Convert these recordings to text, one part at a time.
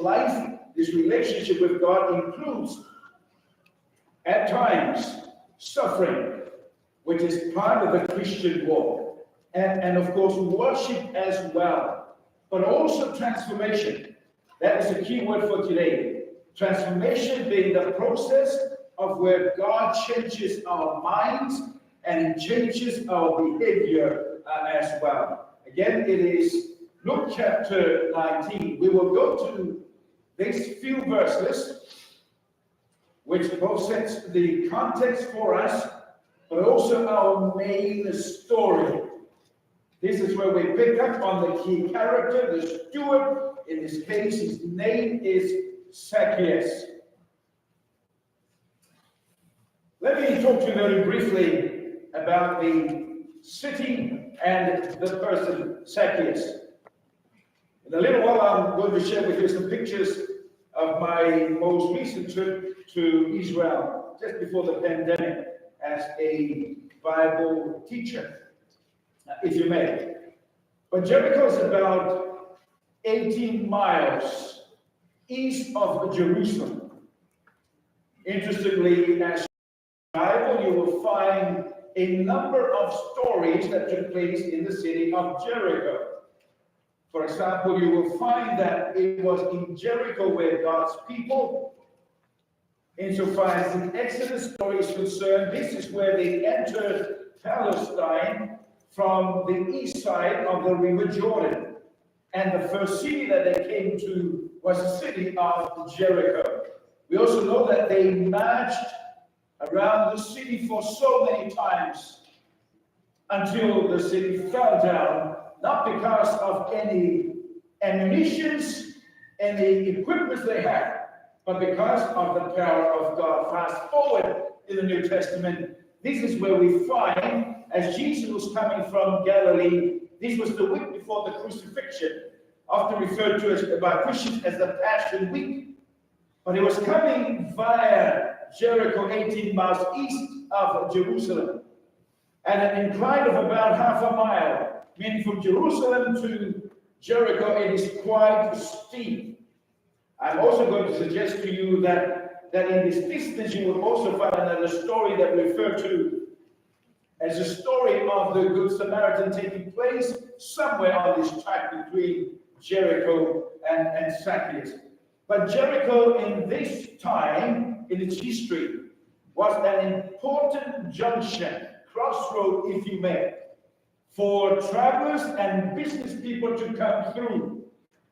life, this relationship with God includes, at times, suffering, which is part of the Christian walk, and of course, worship as well, but also transformation. That is a key word for today. Transformation being the process of where God changes our minds and changes our behavior as well. Again, it is Luke chapter 19. We will go to these few verses, which both sets the context for us, but also our main story. This is where we pick up on the key character, the steward. In this case, his name is Zacchaeus. Let me talk to you very briefly about the city and the person Zacchaeus. In a little while, I'm going to share with you some pictures of my most recent trip to Israel, just before the pandemic, as a Bible teacher, if you may. But Jericho is about 18 miles east of Jerusalem. Interestingly, as in the Bible, you will find a number of stories that took place in the city of Jericho. For example, you will find that it was in Jericho where God's people, insofar as the Exodus story is concerned, this is where they entered Palestine from the east side of the River Jordan. And the first city that they came to was the city of Jericho. We also know that they marched around the city for so many times until the city fell down, not because of any ammunitions, any equipment they had, but because of the power of God. Fast forward in the New Testament, this is where we find, as Jesus was coming from Galilee, this was the week before the crucifixion, often referred to as by Christians as the Passion Week. But he was coming via Jericho, 18 miles east of Jerusalem, and an incline of about half a mile, meaning from Jerusalem to Jericho, it is quite steep. I'm also going to suggest to you that in this distance you will also find another story that we refer to as a story of the Good Samaritan taking place somewhere on this track between Jericho and Zacchaeus. But Jericho in this time, in its history, was an important junction, crossroad, if you may, for travelers and business people to come through.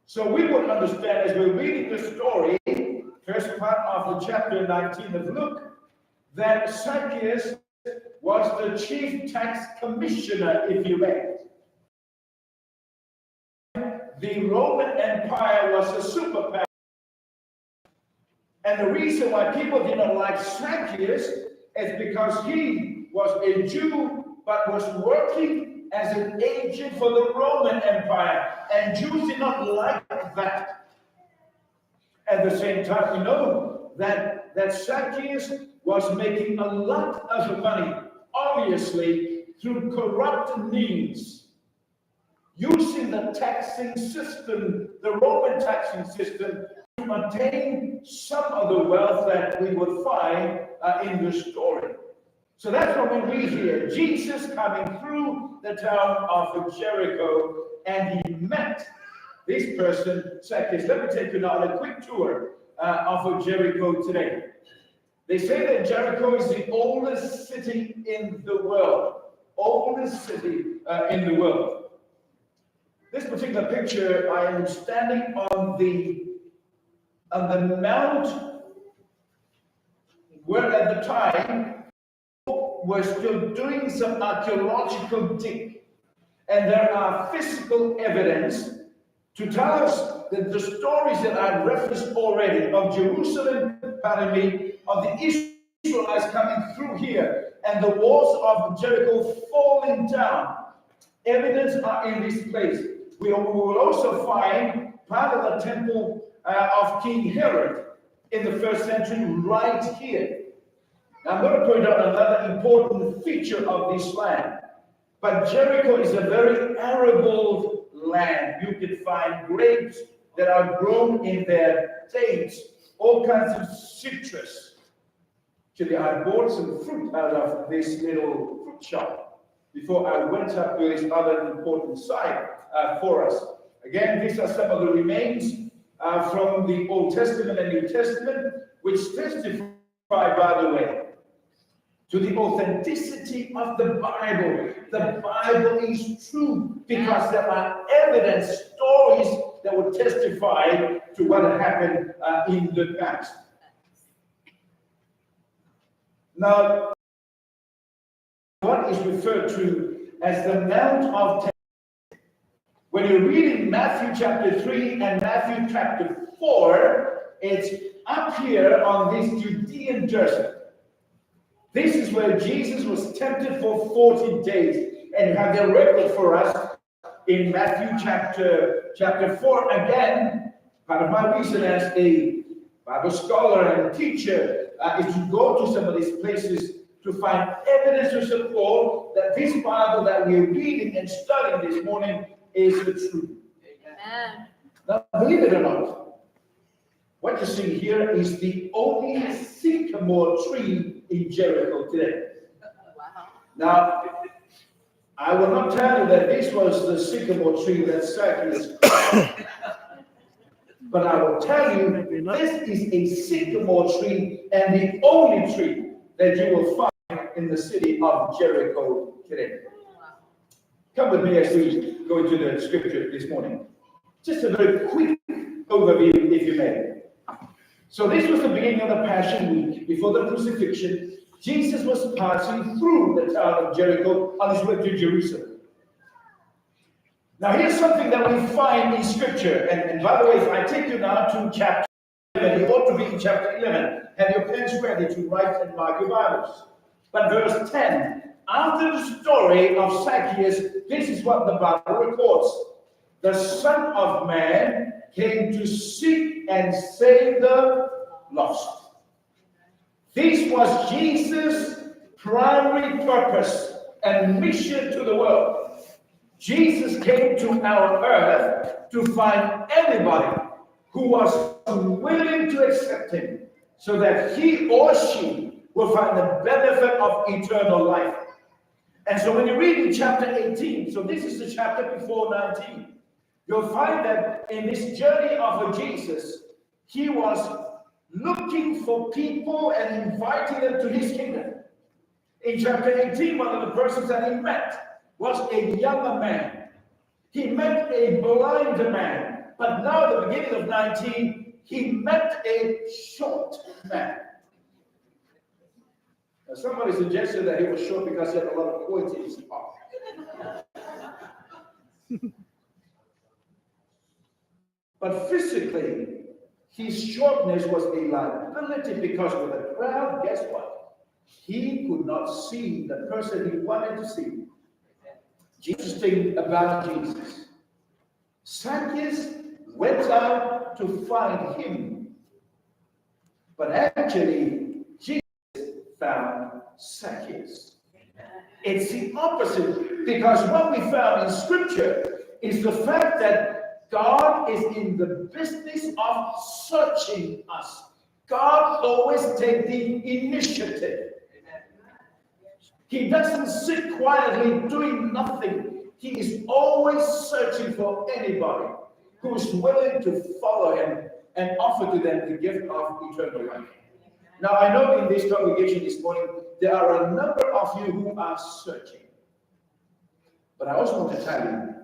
So we would understand as we're reading the story, first part of the chapter 19 of Luke, that Zacchaeus was the chief tax commissioner, if you may. The Roman Empire was a superpower. And the reason why people did not like Zacchaeus is because he was a Jew, but was working as an agent for the Roman Empire. And Jews did not like that. At the same time, we know that Zacchaeus was making a lot of money, obviously, through corrupt means, using the taxing system, the Roman taxing system, to attain some of the wealth that we would find in the story. So that's what we read here. Jesus coming through the town of Jericho, and he met this person, Zacchaeus. Let me take you now on a quick tour of Jericho today. They say that Jericho is the oldest city in the world. Oldest city in the world. This particular picture, I am standing on the mount where at the time we're still doing some archaeological dig, and there are physical evidence to tell us that the stories that I've referenced already of Jerusalem, pardon me, of the Israelites coming through here and the walls of Jericho falling down, evidence are in this place. We will also find part of the temple of King Herod in the first century right here. Now, I'm going to point out another important feature of this land. But Jericho is a very arable land. You can find grapes that are grown in their dates, all kinds of citrus. Actually, I bought some fruit out of this little fruit shop before I went up to this other important site for us. Again, these are some of the remains from the Old Testament and New Testament, which testify, by the way, to the authenticity of the Bible. The Bible is true because there are evidence, stories that would testify to what happened in the past. Now, what is referred to as the Mount of Temptation. When you read in Matthew chapter 3 and Matthew chapter 4, it's up here on this Judean desert. This is where Jesus was tempted for 40 days. And you have the record for us in Matthew chapter 4. Again, part of my reason as a Bible scholar and teacher is to go to some of these places to find evidence to support that this Bible that we're reading and studying this morning is the truth. Amen. Now, believe it or not, what you see here is the only sycamore tree in Jericho today. Wow. Now, I will not tell you that this was the sycamore tree that Zacchaeus but I will tell you, this is a sycamore tree and the only tree that you will find in the city of Jericho today. Come with me as we go into the scripture this morning. Just a very quick overview, if you may. So this was the beginning of the Passion Week. Before the crucifixion, Jesus was passing through the town of Jericho on his way to Jerusalem. Now here's something that we find in scripture. And by the way, if I take you now to chapter 11, you ought to be in chapter 11. Have your pens ready to write and mark your Bibles. But verse 10, after the story of Zacchaeus, this is what the Bible records. The Son of Man came to seek and save the lost. This was Jesus' primary purpose and mission to the world. Jesus came to our earth to find anybody who was willing to accept him so that he or she will find the benefit of eternal life. And so when you read in chapter 18, so this is the chapter before 19, you'll find that in this journey of Jesus, he was looking for people and inviting them to his kingdom. In chapter 18, one of the persons that he met was a younger man. He met a blind man. But now at the beginning of 19, he met a short man. Now somebody suggested that he was short because he had a lot of points in his heart. But physically, his shortness was a liability because with the crowd, guess what? He could not see the person he wanted to see. Interesting about Jesus. Zacchaeus went out to find him. But actually, Jesus found Zacchaeus. It's the opposite, because what we found in Scripture is the fact that God is in the business of searching us. God always takes the initiative. He doesn't sit quietly doing nothing. He is always searching for anybody who is willing to follow him and offer to them the gift of eternal life. Now, I know in this congregation this morning, there are a number of you who are searching. But I also want to tell you,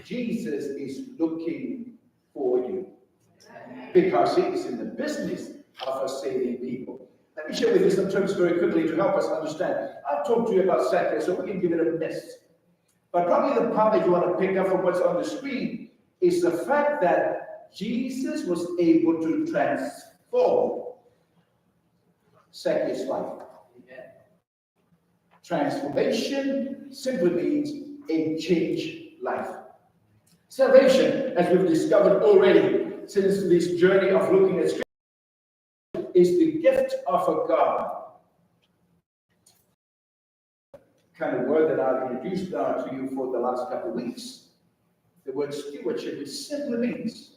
Jesus is looking for you because he is in the business of saving people. Let me share with you some terms very quickly to help us understand. I've talked to you about Zacchaeus, so we can give it a miss. But probably the part that you want to pick up from what's on the screen is the fact that Jesus was able to transform Zacchaeus' life. Transformation simply means a changed life. Salvation, as we've discovered already since this journey of looking at Scripture, is the gift of a God. Kind of word that I've introduced to you for the last couple of weeks. The word stewardship, it simply means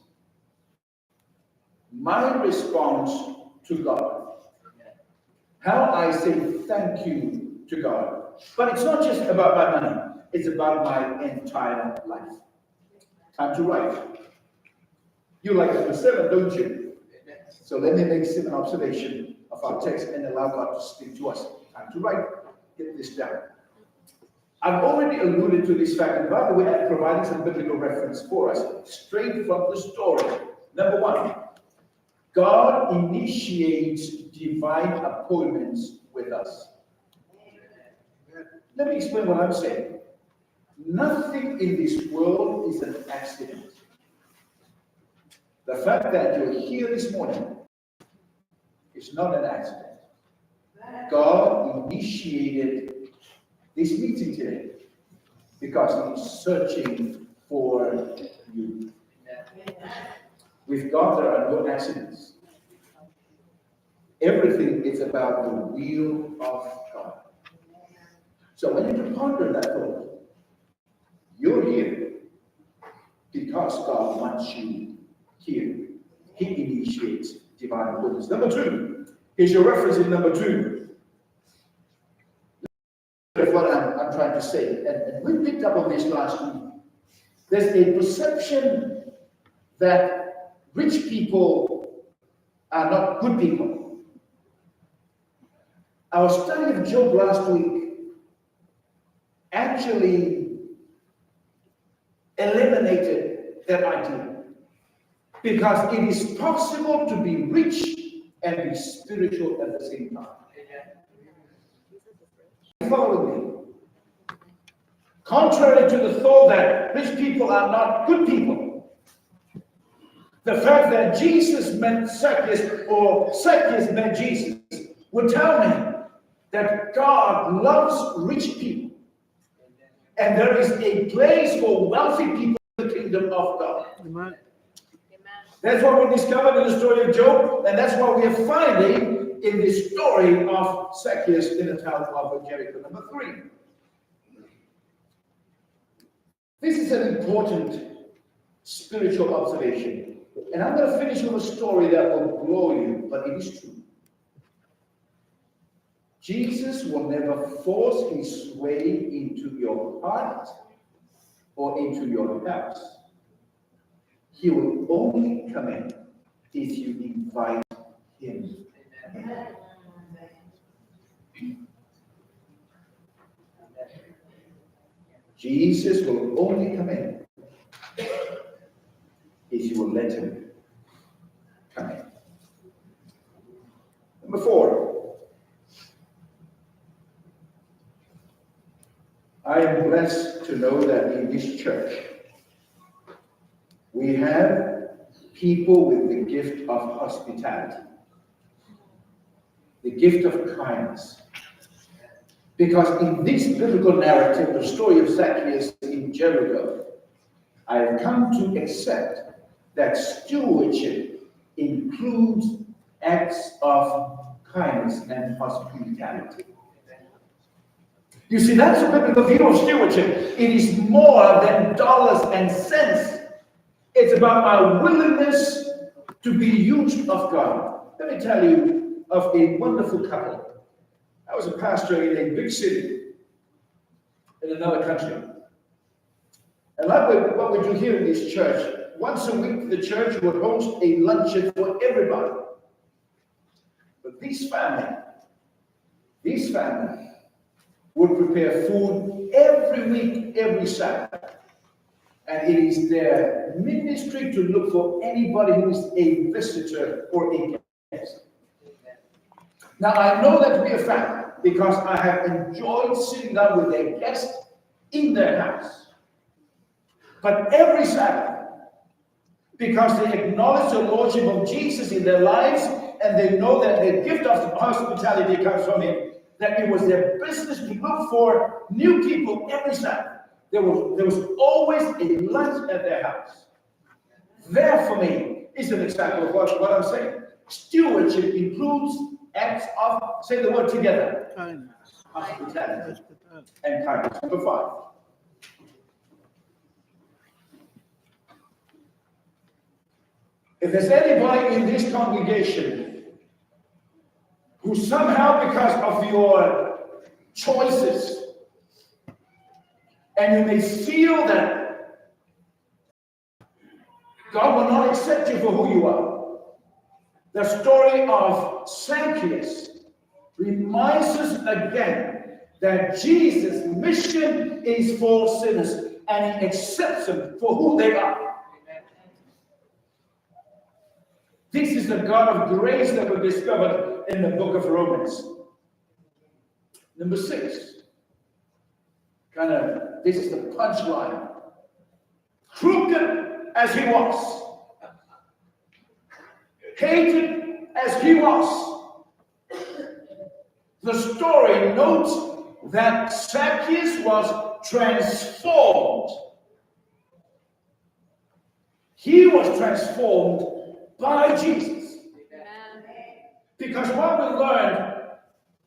my response to God. How I say thank you to God. But it's not just about my money. It's about my entire life. Time to write. You like number 7, don't you? So let me make 7 observations of our text and allow God to speak to us. Time to write. Get this down. I've already alluded to this fact, and by the way, I'm providing some biblical reference for us, straight from the story. Number 1, God initiates divine appointments with us. Let me explain what I'm saying. Nothing in this world is an accident. The fact that you're here this morning is not an accident. God initiated this meeting today because He's searching for you. With God, there are no accidents. Everything is about the will of God. So when you ponder that thought, you're here because God wants you here. He initiates divine goodness. Number 2, here's your reference in number 2. That's what I'm trying to say. And we picked up on this last week. There's a perception that rich people are not good people. Our study of Job last week actually eliminated that idea. Because it is possible to be rich and be spiritual at the same time. Following me. Contrary to the thought that rich people are not good people, the fact that Jesus met Zacchaeus or Zacchaeus met Jesus would tell me that God loves rich people. And there is a place for wealthy people in the kingdom of God. Amen. That's what we discovered in the story of Job, and that's what we are finding in the story of Zacchaeus in the town of Jericho. Number 3. This is an important spiritual observation. And I'm going to finish with a story that will blow you, but it is true. Jesus will never force his way into your heart or into your house. He will only come in if you invite him. Jesus will only come in if you will let him come in. Number 4. I am blessed to know that in this church we have people with the gift of hospitality, the gift of kindness. Because in this biblical narrative, the story of Zacchaeus in Jericho, I have come to accept that stewardship includes acts of kindness and hospitality. You see, that's a biblical view of stewardship. It is more than dollars and cents. It's about my willingness to be used of God. Let me tell you of a wonderful couple. I was a pastor in a big city in another country. And like what we do here in this church, once a week the church would host a luncheon for everybody. But this family would prepare food every week, every Saturday. And it is their ministry to look for anybody who is a visitor or a guest. Now, I know that to be a fact because I have enjoyed sitting down with their guests in their house. But every Saturday, because they acknowledge the Lordship of Jesus in their lives and they know that the gift of hospitality comes from Him, that it was their business to look for new people every Saturday. There was always a lunch at their house. There, for me, is an example of what I'm saying. Stewardship includes acts of, say the word together, kindness, hospitality, and kindness. Number 5. If there's anybody in this congregation who somehow, because of your choices, and you may feel that God will not accept you for who you are, the story of Zacchaeus reminds us again that Jesus' mission is for sinners, and he accepts them for who they are. This is the God of grace that we discovered in the book of Romans. Number 6. This is the punchline. Crooked as he was, hated as he was, the story notes that Zacchaeus was transformed. He was transformed by Jesus. Because what we learned,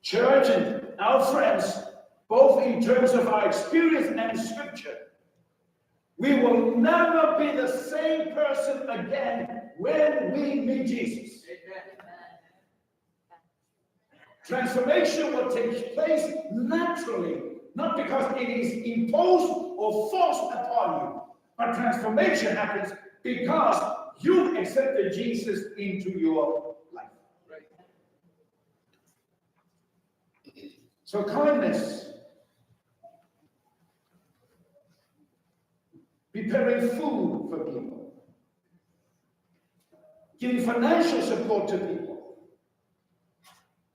church and our friends, both in terms of our experience and scripture, we will never be the same person again when we meet Jesus. Transformation will take place naturally, not because it is imposed or forced upon you, but transformation happens because you accepted Jesus into your life. So kindness, preparing food for people, giving financial support to people,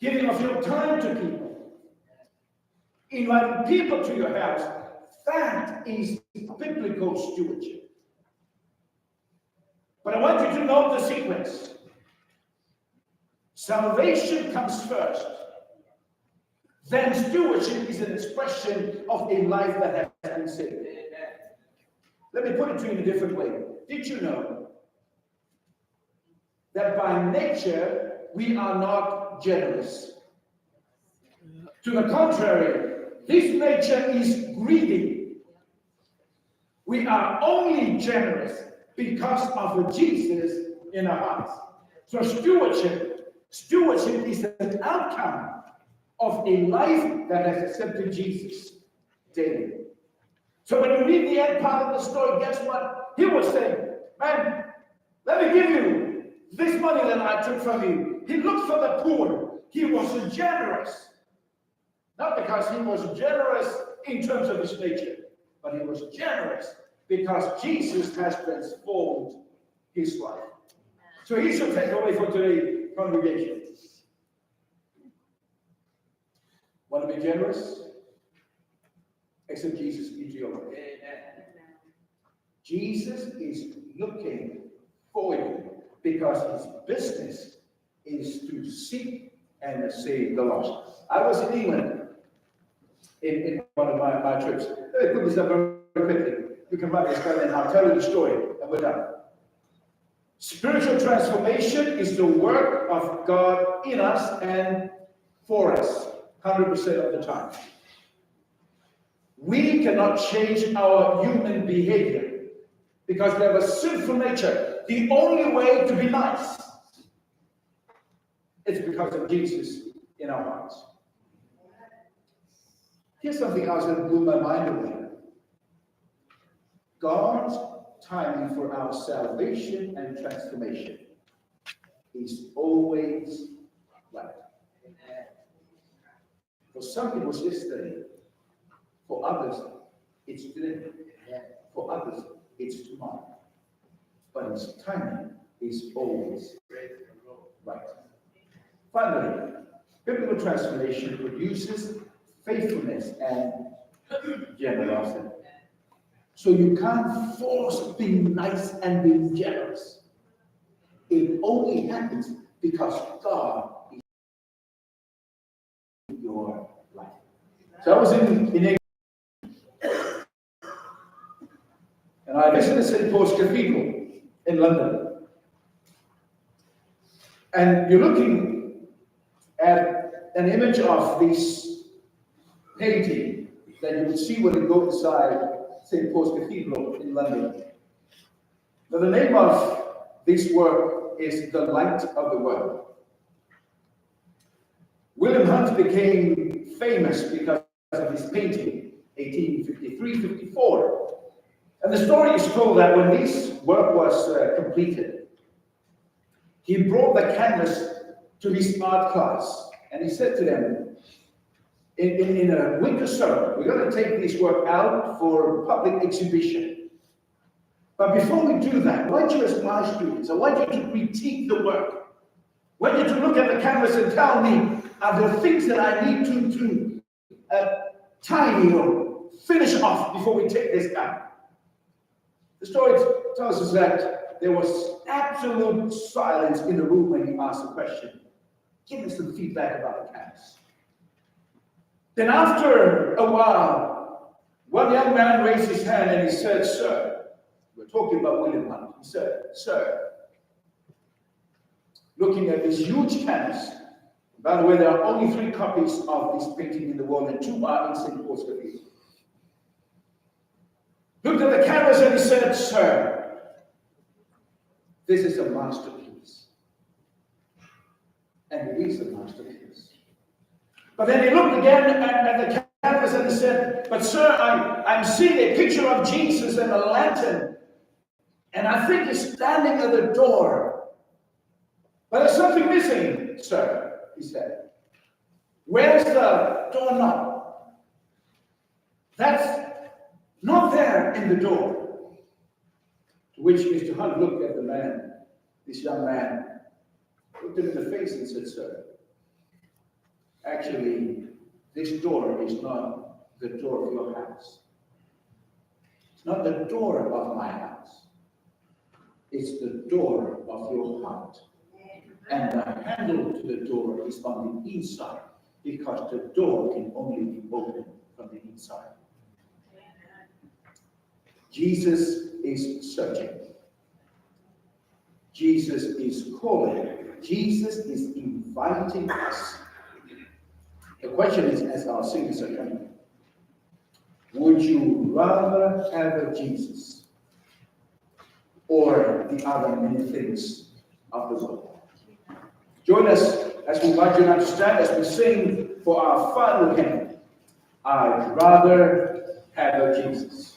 giving of your time to people, inviting people to your house, that is biblical stewardship. But I want you to note the sequence. Salvation comes first. Then stewardship is an expression of a life that has been saved. Let me put it to you in a different way. Did you know that by nature we are not generous? To the contrary, this nature is greedy. We are only generous because of Jesus in our hearts. So stewardship is an outcome of a life that has accepted Jesus daily. So when you read the end part of the story, guess what? He was saying, man, let me give you this money that I took from you. He looked for the poor. He was generous. Not because he was generous in terms of his nature, but he was generous because Jesus has transformed his life. So he should take away from today's congregation. Want to be generous? Accept Jesus into your life. Jesus is looking for you because his business is to seek and save the lost. I was in England in one of my trips. Let me put this up very quickly. You can write this down and I'll tell you the story and we're done. Spiritual transformation is the work of God in us and for us 100% of the time. We cannot change our human behavior because we have a sinful nature. The only way to be nice is because of Jesus in our hearts. Here's something else that blew my mind away. God's timing for our salvation and transformation is always right. For some people it's yesterday. For others, it's today. For others, it's tomorrow. But his timing is always right. Finally, biblical transformation produces faithfulness and generosity. So you can't force being nice and being generous. It only happens because God is in your life. So I was in and I visited St. Paul's Cathedral in London. And you're looking at an image of this painting that you would see when you go inside St. Paul's Cathedral in London. Now the name of This work is the light of the world. William Hunt became famous because of his painting, 1853-54. And the story is told that when this work was completed, he brought the canvas to his art class, and he said to them, in a winter summer, we're going to take this work out for public exhibition. But before we do that, I want you as my students, I want you to critique the work. I want you to look at the canvas and tell me, are there things that I need to tidy or finish off before we take this down? The story tells us that there was absolute silence in the room when he asked the question. Give me some feedback about the canvas. Then after a while, one young man raised his hand and he said, "Sir," we're talking about William Hunt, he said, "Sir, looking at this huge canvas," by the way, there are only 3 copies of this painting in the world and 2 are in St. Paul's Cathedral. Looked at the canvas and he said, "Sir, this is a masterpiece." And it is a masterpiece. But then he looked again at the canvas and he said, "But sir, I'm seeing a picture of Jesus and a lantern, and I think he's standing at the door. But there's something missing, sir," he said. "Where's the doorknob? That's not there in the door." To which Mr. Hunt looked at the man, this young man, looked him in the face and said, "Sir, actually, this door is not the door of your house. It's not the door of my house. It's the door of your heart. And the handle to the door is on the inside, because the door can only be opened from the inside." Jesus is searching. Jesus is calling. Jesus is inviting us. The question is, as our singers are coming, would you rather have a Jesus or the other many things of the world? Join us as we invite you to understand, as we sing for our final hymn, "I'd rather have a Jesus."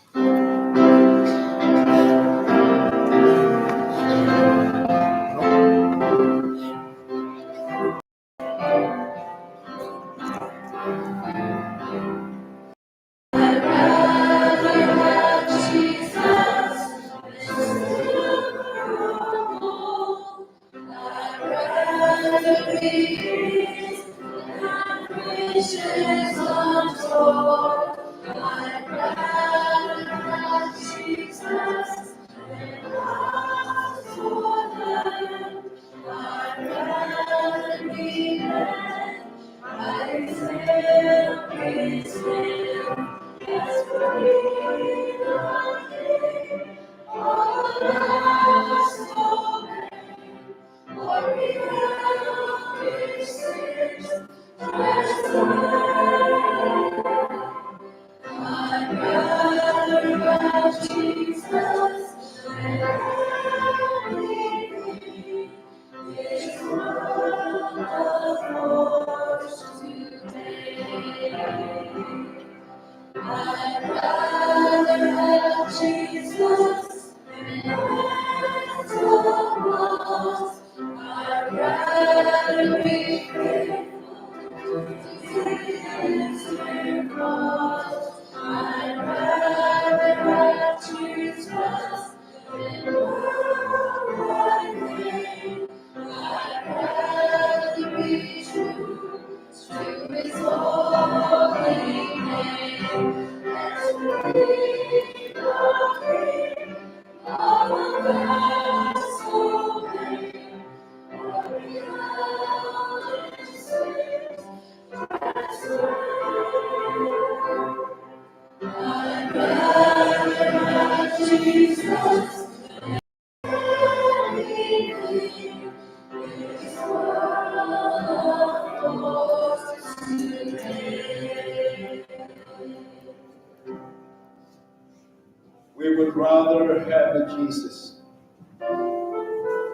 We would rather have a Jesus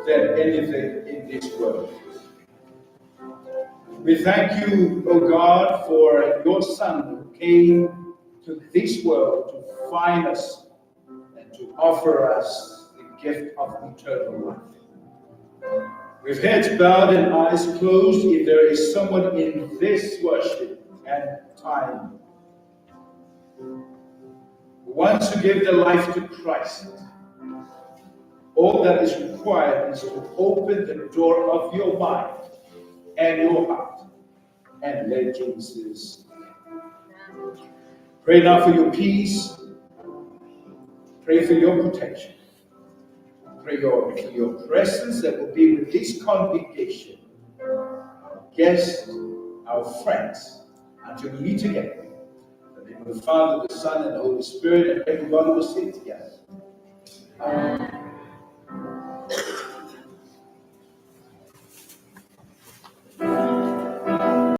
than anything in this world. We thank you, O God, for your Son who came to this world to find us and to offer us the gift of eternal life. With heads bowed and eyes closed, if there is someone in this worship and time who wants to give their life to Christ, all that is required is to open the door of your mind and your heart and let Jesus in. Pray now for your peace. Pray for your protection. Pray for your presence that will be with this congregation, our guests, our friends, until we meet again. In the name of the Father, the Son, and the Holy Spirit, and everybody will say together. Amen.